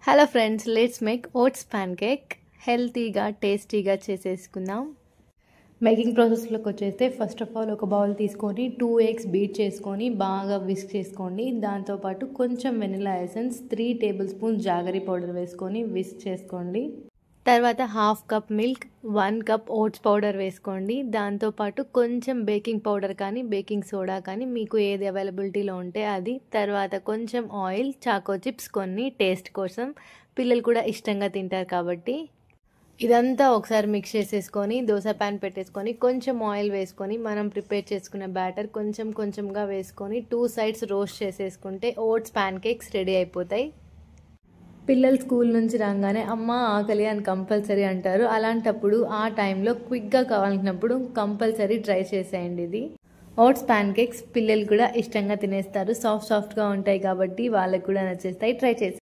Hello friends, let's make oats pancake హెల్తీగా టేస్టీగా చేసేసుకుందాం. మేకింగ్ ప్రాసెస్లోకి వచ్చేస్తే ఫస్ట్ ఆఫ్ ఆల్ ఒక బౌల్ తీసుకొని 2 eggs బీట్ చేసుకొని బాగా విస్క్ చేసుకోండి. దాంతోపాటు కొంచెం vanilla essence, 3 tablespoons jaggery powder వేసుకొని విస్క్ చేసుకోండి. తర్వాత half cup milk, 1 cup oats powder వేసుకోండి. దాంతోపాటు కొంచెం బేకింగ్ పౌడర్ కానీ బేకింగ్ సోడా కానీ మీకు ఏది అవైలబిలిటీలో ఉంటే అది. తర్వాత కొంచెం ఆయిల్, చాకో చిప్స్ కొన్ని టేస్ట్ కోసం, పిల్లలు కూడా ఇష్టంగా తింటారు కాబట్టి. ఇదంతా ఒకసారి మిక్స్ చేసేసుకొని దోశ ప్యాన్ పెట్టేసుకొని కొంచెం ఆయిల్ వేసుకొని మనం ప్రిపేర్ చేసుకున్న బ్యాటర్ కొంచెం కొంచెంగా వేసుకొని 2 sides రోస్ట్ చేసేసుకుంటే ఓట్స్ ప్యాన్ కేక్స్ రెడీ అయిపోతాయి. పిల్లలు స్కూల్ నుంచి రాగానే అమ్మ ఆకలి అని కంపల్సరీ అంటారు. అలాంటప్పుడు ఆ టైంలో క్విక్గా కావాలన్నప్పుడు కంపల్సరీ ట్రై చేసేయండి. ఇది ఓట్స్ ప్యాన్ కేక్స్ పిల్లలు కూడా ఇష్టంగా తినేస్తారు. సాఫ్ట్గా ఉంటాయి కాబట్టి వాళ్ళకు కూడా నచ్చేస్తాయి. ట్రై చేసి